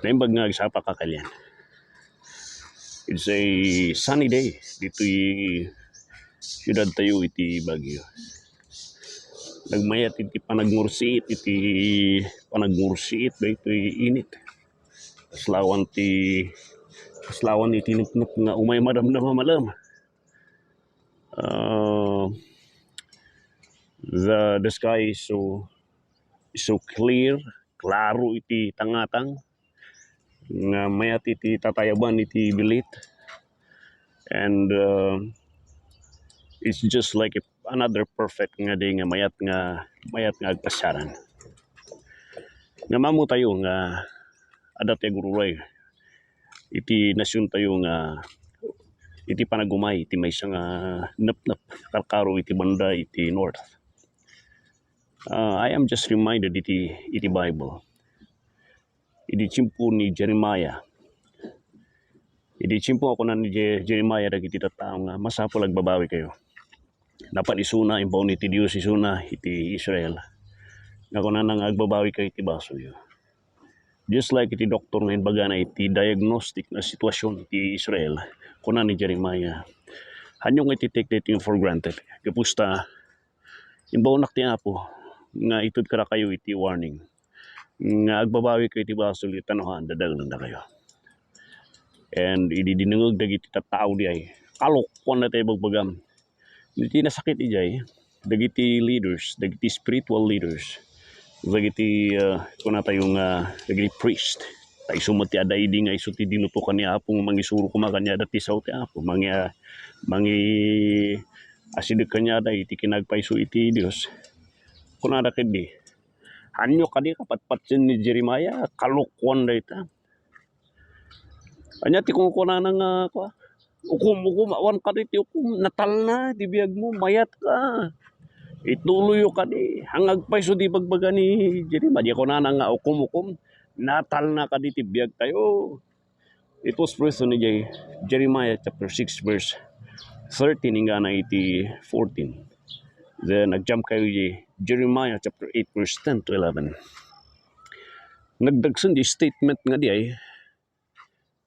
Naimbag nga sa kakalyan. It's a sunny day dito'y siyudad tayo iti Baguio. Nagmayat iti panagmursiit dito'y init. Kaslawan iti nupnup nga umay madamdama malam. The sky is so clear, klaro iti tangatang nga mayat iti tatayaban iti bilit, and it's just like another perfect nga day nga mayat nga agpasyaran. Nga mamu tayo nga adat ya gururay iti nasyon tayo nga iti panagumay iti maysa nga napnap karkaro iti banda iti north. I am just reminded iti Bible. Iti tiyempo ni Jeremiah. Iti tiyempo ako na ni Jeremiah dagiti tattao nga masapol agbabawi kayo. Dapat isuna imbaw ni ti Dios isuna iti Israel. Nga kunan nga agbabawi kayo iti basoyo. Just like iti doktor nga inbaga na iti diagnostic na sitwasyon iti Israel, kunan ni Jeremiah. Hanyong iti take that for granted. Kapusta imbaw nakti Apo nga itud kara kayo iti warning. Nga agbabawi kayo iti basol iti tanuhan dadaglan na kayo. And ididinungog dagiti tattao di ay kalokwan na tayo bagbagam. Iti nasakit ijay dagiti leaders, dagiti spiritual leaders, dagiti kuna tayong dagiti priest. Tayo sumati ada idi nga iso ti dinutukan ni Apo mangisuro kumakanya dati saw ti Apo mangi asidik kanya da iti kinagpaiso iti Dios. Kuna da kedi hanyo kadi kapatpatsin ni Jeremiah kalokwan da ita. Anya ti kung kuna nga ukum awan ka ti ukum natal na di biag mo mayat ka. Ituloy ka di hangag paiso di bagbaga ni Jeremiah. Di kuna nga ukum natal na ka di ti biag tayo. It was present ni Jeremiah chapter 6 verse 13 nga na iti 14. Then nagjump kayo Jeremiah chapter 8 verse 10 to 11. Nagdagsun di statement nga di ay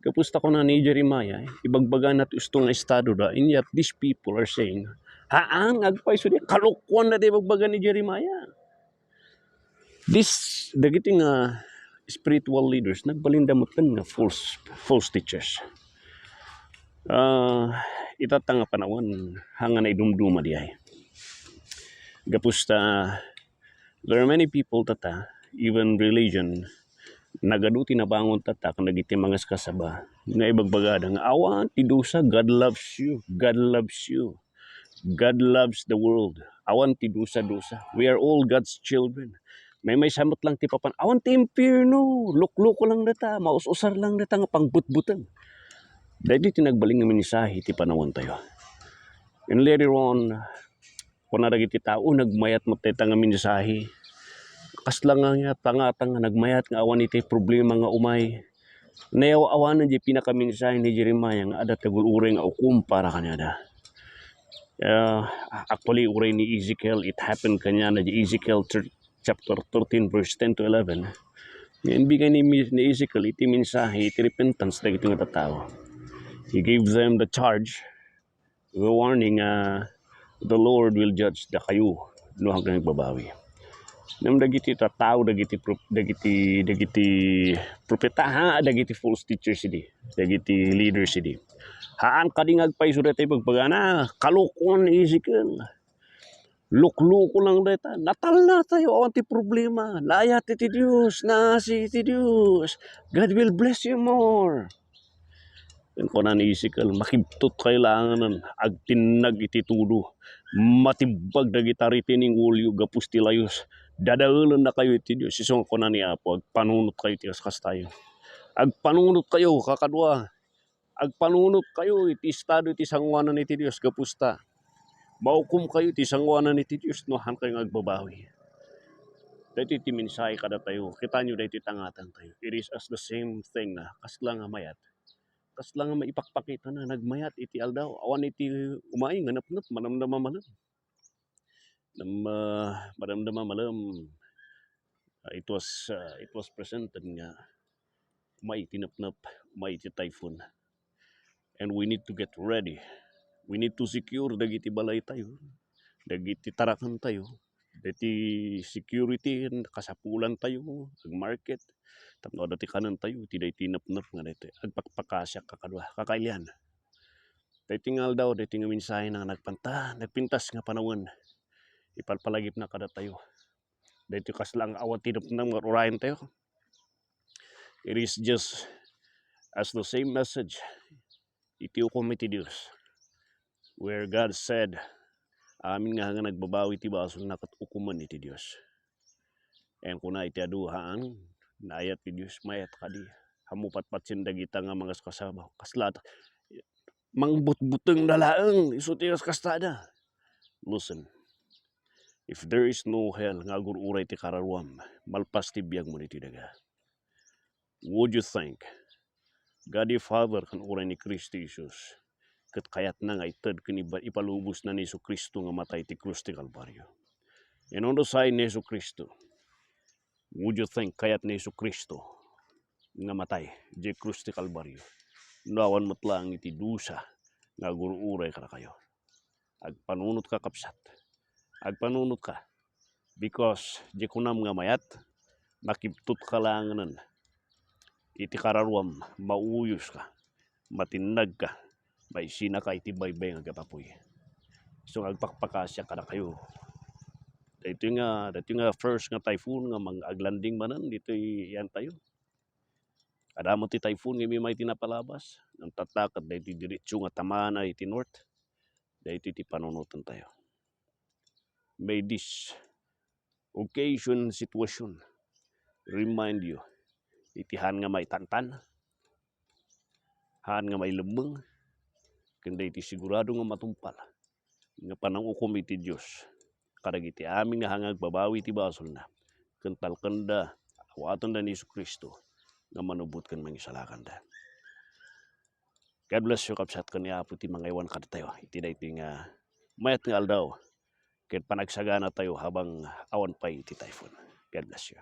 kapusta ko na ni Jeremiah, ibagbaga na gusto nga estado da, and yet these people are saying, haan, agpaiso di, kalukwan na di bagbaga ni Jeremiah. This, dagiti nga spiritual leaders, nagbalindamutan nga false teachers. Itatang nga panawan, hanga na idumduma di ay. Kapusta, there are many people tata, even religion, nagaduti na bangon tatak nagiti mga kasaba nga ibagbaga nga awan ti dusa. God loves you, God loves you, God loves the world. Awan ti dusa. We are all God's children. May samot lang ti papan awan ti impierno, lukluko lang data, maususar lang data nga pangbutbutan. Dahil ti nagbaling nga minisahi ti panawon tayo. And later on kung naragiti tao nagmayat mo tayo nga minisahi, kasla nga tangatang nagmayat nga awan iti problema nga umay. Nayaw-awanan di pinakaminsahin ni Jeremiah nga adat taguluray nga ukum para kanyada. Actually, uray ni Ezekiel, it happened kanya na di Ezekiel chapter 13 verse 10 to 11. Yan bigay ni Ezekiel iti minsahe, iti repentance na iti nga tao. He gave them the charge, the warning, the Lord will judge the kayo no hanggang nagbabawi. Nam dagiti tattao dagiti propeta dagiti false teachers idi, dagiti leaders idi. Haan kadingag paiso daytoy bagpagana kalukon Ezekiel. Lukluko lang dayta, natal na tayo awan ti problema. Layat iti Dios, nasi iti Dios. God will bless you more. Yan ko na ni Ezekiel, makibtot kailangan agtinag iti tudo. Matibag dagitari tining ulyo gapus ti layos. Dadaulan na kayo iti Diyos. Isong ko na ni Apo, agpanunot kayo iti askas tayo. Agpanunot kayo, kakadwa. Agpanunot kayo iti estado iti sangwanan iti Diyos, gapusta. Maukum kayo iti sangwanan iti Diyos, no han kayo agbabawi. Dahito iti minsay kada tayo, kita nyo dahito tangatan tayo. It is as the same thing na, kasla nga mayat. Kasla nga maipakpakita na, nagmayat iti aldaw. Awan iti umay, nganap-nap, manamdama malam. Madamdama malam, it was presented nga may tinapnap, may iti typhoon. And we need to get ready. We need to secure dagiti balay tayo, dagiti tarakan tayo, dagiti security kasapulan tayo, ag market, tapno dati kanan tayo, tiday tinapnap nga dati, agpakpakasyak kakadwa, kakailyan. Dahil tingal daw, dahil tingal mensahe na nagpintas nga panahon, ipalpalagip na kada tayo. Dahil kaslang awat tinap ng urayan tayo. It is just as the same message, iti ukom iti Diyos, where God said, amin nga nagbabawi ti basol nakat ukuman iti Diyos. And kuna iti aduhaan, naayat ti Diyos, mayat kadi, hamupat patsindagita nga mga kasama, kaslat, mangbutbuteng dalaeng isutiras kastada. Listen, if there is no hell nga agururay ti kararuam, malpas ti biyag mo ti daga. Would you think God the Father kan uray ni Kristo Jesus ket kayat na nga ited ken ipalubos na ni Jesu Kristo nga matay ti krus ti Kalbaryo. And on the side ni Jesu Kristo, would you think kayat ni Jesu Kristo nga matay di krus ti Kalbaryo? Nawan matlang iti dusa nga agururay kada kayo. Agpanunot ka kapsat. Agpanunot ka. Because di kunam nga mayat, makiptut ka langanan. Iti kararuam, mauyos ka, matinag ka, may sina ka iti baybay nga gapapoy. So agpakpakasya ka na kayo. Dito nga first nga typhoon nga aglanding manan, dito yan tayo. Adamo ti typhoon nga may tinapalabas, ng tatakat dito diretso nga tamana iti north, dito iti panunutan tayo. May this occasion, situation, remind you, itihan nga may tantan, han nga may lembeng, kanda iti sigurado nga matumpal, nga panangukom iti Diyos, kadag iti amin nga hangag babawi iti basol na, kental kanda, awatan da ni Jesu Kristo, nga manubot kan mangisalakan da. God bless you kapsat kan ni Apo ti mga iwan kada tayo, iti da iti nga mayat nga aldaw, ket panagsagana tayo habang awan pa iti typhoon. God bless you.